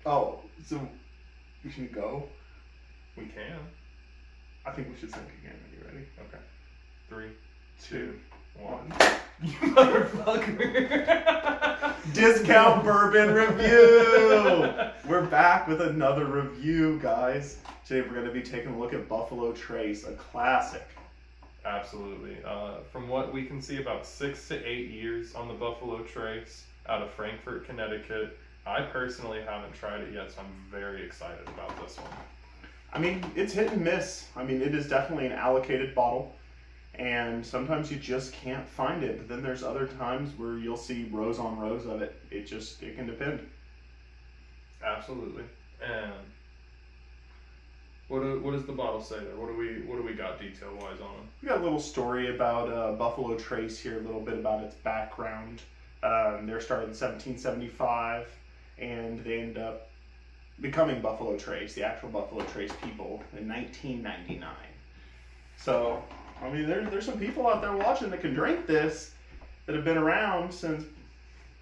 Oh, so we should go? We can. I think we should sync again. Are you ready? Okay. 3, 2, 1. You motherfucker. Discount bourbon review! We're back with another review, guys. Today we're going to be taking a look at Buffalo Trace, a classic. Absolutely. From what we can see, about 6 to 8 years on the Buffalo Trace out of Frankfort, Connecticut. I personally haven't tried it yet, so I'm very excited about this one. I mean, it's hit and miss. I mean, it is definitely an allocated bottle, and sometimes you just can't find it. But then there's other times where you'll see rows on rows of it. It can depend. Absolutely. And what does the bottle say there? What do we got detail wise on it? We got a little story about Buffalo Trace here, a little bit about its background. They were started in 1775, and they ended up becoming Buffalo Trace, the actual Buffalo Trace people, in 1999. So, I mean, there's some people out there watching that can drink this that have been around since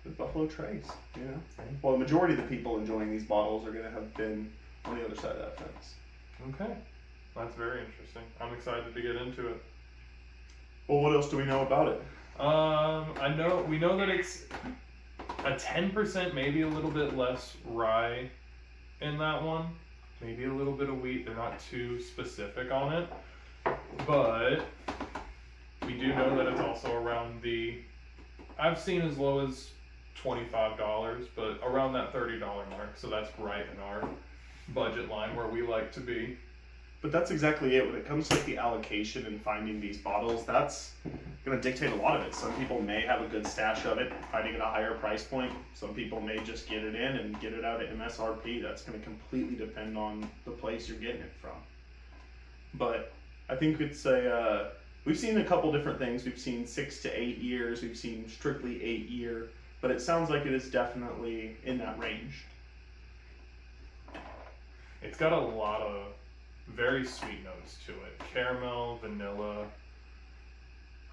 the Buffalo Trace, you know? Well, the majority of the people enjoying these bottles are going to have been on the other side of that fence. Okay. That's very interesting. I'm excited to get into it. Well, what else do we know about it? We know that it's a 10%, maybe a little bit less rye in that one, maybe a little bit of wheat. They're not too specific on it, but we do know that it's also around I've seen as low as $25, but around that $30 mark, so that's right in our budget line where we like to be. But that's exactly it. When it comes to like the allocation and finding these bottles, that's going to dictate a lot of it. Some people may have a good stash of it, finding at a higher price point. Some people may just get it in and get it out at MSRP. That's going to completely depend on the place you're getting it from. But I think it's we've seen a couple different things. We've seen 6 to 8 years. We've seen strictly 8 year. But it sounds like it is definitely in that range. It's got a lot of very sweet notes to it. Caramel, vanilla.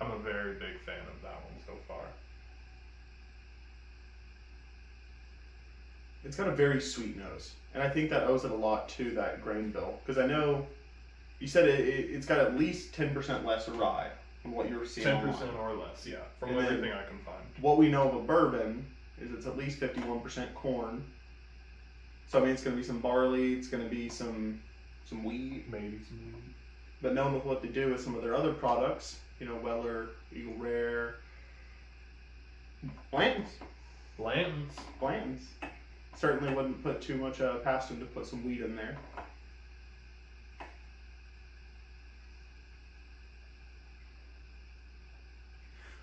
I'm a very big fan of that one so far. It's got a very sweet nose. And I think that owes it a lot to that grain bill. Because I know you said it's got at least 10% less rye from what you're seeing 10% online. or less, yeah, from And everything I can find. What we know of a bourbon is it's at least 51% corn. So I mean, it's going to be some barley, it's going to be some wheat, Maybe some wheat. but knowing with what they do with some of their other products, you know, Weller, Eagle Rare, Blanton's. Certainly wouldn't put too much past them to put some wheat in there.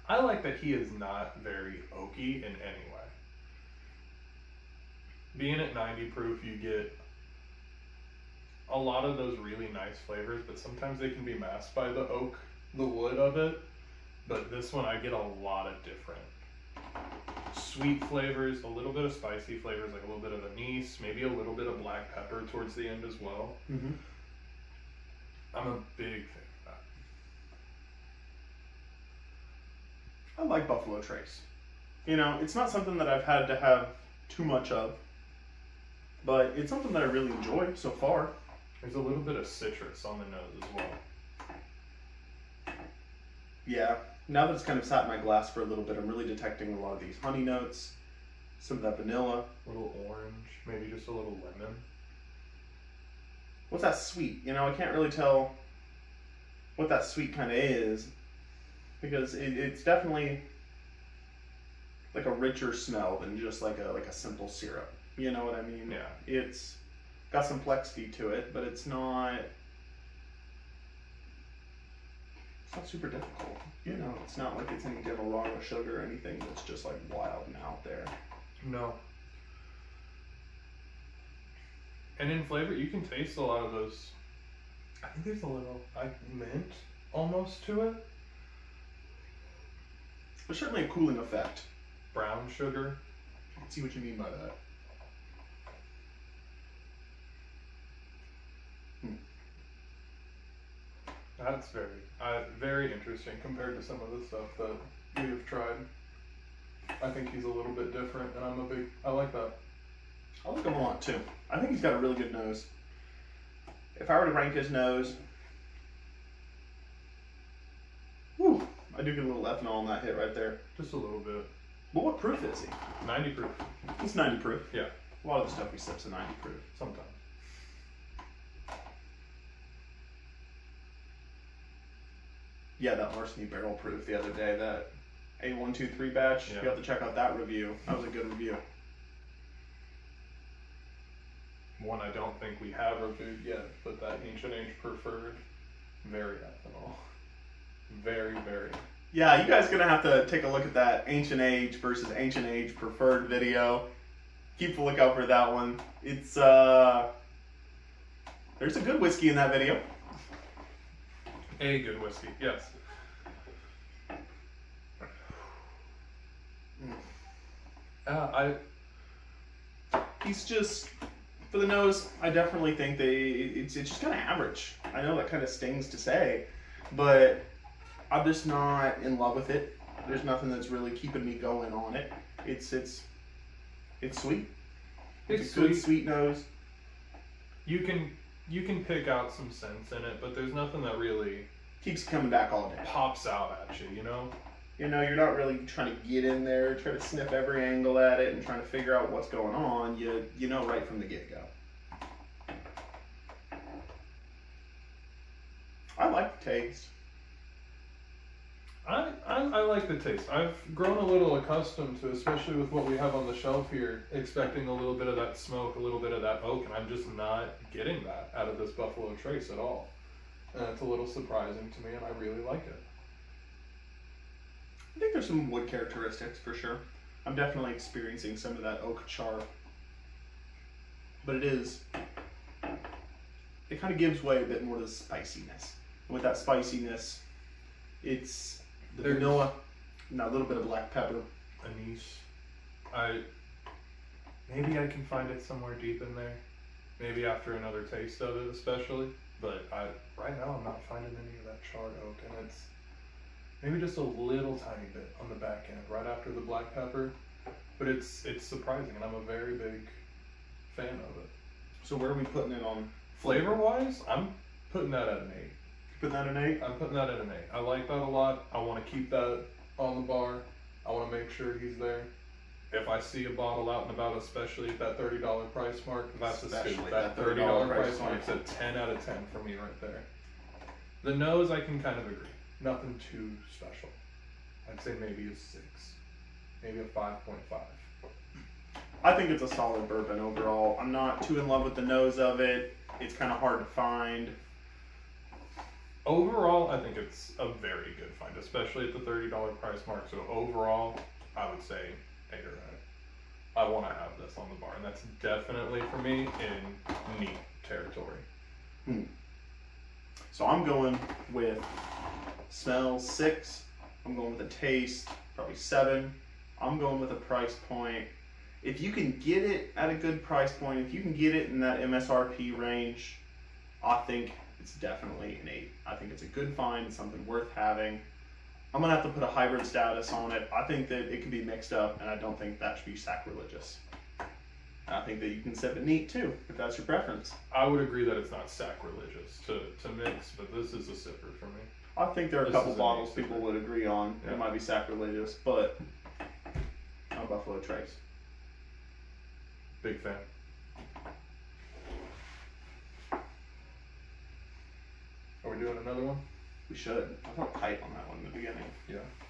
I like that he is not very oaky in any way. Being at 90 proof, you get a lot of those really nice flavors, but sometimes they can be masked by the oak, the wood of it. But this one, I get a lot of different sweet flavors, a little bit of spicy flavors, like a little bit of anise, maybe a little bit of black pepper towards the end as well. Mm-hmm. I'm a big fan of that. I like Buffalo Trace. You know, it's not something that I've had to have too much of, but it's something that I really enjoy so far. There's a little bit of citrus on the nose as well. Yeah, now that it's kind of sat in my glass for a little bit, I'm really detecting a lot of these honey notes, some of that vanilla. A little orange, maybe just a little lemon. What's that sweet? You know, I can't really tell what that sweet kind of is, because it's definitely like a richer smell than just like a simple syrup. You know what I mean? Yeah. It's got some complexity to it, but it's not super difficult. You know, it's not like it's any devil wrong with sugar or anything that's just like wild and out there. No. And in flavor, you can taste a lot of those. I think there's a little like mint almost to it. There's certainly a cooling effect. Brown sugar. I can see what you mean by that. That's very interesting compared to some of the stuff that we have tried. I think he's a little bit different, and I like that. I like him a lot too. I think he's got a really good nose. If I were to rank his nose, whew, I do get a little ethanol on that hit right there. Just a little bit. But what proof is he? 90 proof. He's 90 proof. Yeah. A lot of the stuff he sips is 90 proof. Sometimes. Yeah, that Larceny barrel proof the other day, that A123 batch. Yeah. You have to check out that review. That was a good review. One I don't think we have reviewed yet, but that Ancient Age Preferred, very ethanol. Very, very. Yeah, you guys are gonna have to take a look at that Ancient Age versus Ancient Age Preferred video. Keep a lookout for that one. It's there's a good whiskey in that video. A good whiskey, yes. He's just, for the nose, I definitely think it's just kind of average. I know that kind of stings to say, but I'm just not in love with it. There's nothing that's really keeping me going on it. It's sweet. It's a good sweet nose. You can pick out some sense in it, but there's nothing that really Keeps coming back all day. pops out at you, you know? You know, you're not really trying to get in there, try to sniff every angle at it and trying to figure out what's going on. You know right from the get-go. I like the taste. I like the taste. I've grown a little accustomed to, especially with what we have on the shelf here, expecting a little bit of that smoke, a little bit of that oak, and I'm just not getting that out of this Buffalo Trace at all. And it's a little surprising to me, and I really like it. I think there's some wood characteristics for sure. I'm definitely experiencing some of that oak char. But it kind of gives way a bit more to the spiciness. And with that spiciness, it's the vanilla and a little bit of black pepper. Anise. Maybe I can find it somewhere deep in there. Maybe after another taste of it especially. But right now I'm not finding any of that charred oak, and it's maybe just a little tiny bit on the back end, right after the black pepper. But it's surprising, and I'm a very big fan of it. So where are we putting it on? Flavor-wise, I'm putting that at an 8. Put that an 8? I'm putting that at an 8. I like that a lot. I want to keep that on the bar. I want to make sure he's there. If I see a bottle out and about, especially at that $30 price mark, that's a scoop. That $30 price mark's a 10 out of 10 for me right there. The nose, I can kind of agree. Nothing too special. I'd say maybe a 6. Maybe a 5.5. I think it's a solid bourbon overall. I'm not too in love with the nose of it. It's kind of hard to find. Overall, I think it's a very good find, especially at the $30 price mark. So overall, I would say 8 or 9. I want to have this on the bar, and that's definitely for me in neat territory. So I'm going with smell 6. I'm going with a taste probably 7. I'm going with a price point. If you can get it at a good price point, if you can get it in that MSRP range, I think it's definitely an 8. I think it's a good find, something worth having. I'm going to have to put a hybrid status on it. I think that it can be mixed up, and I don't think that should be sacrilegious. I think that you can sip it neat too, if that's your preference. I would agree that it's not sacrilegious to mix, but this is a sipper for me. I think there are a couple bottles people would agree on. Yeah. It might be sacrilegious, but I'm Buffalo Trace. Big fan. Are we doing another one? We should. I felt tight on that one in the beginning. Yeah.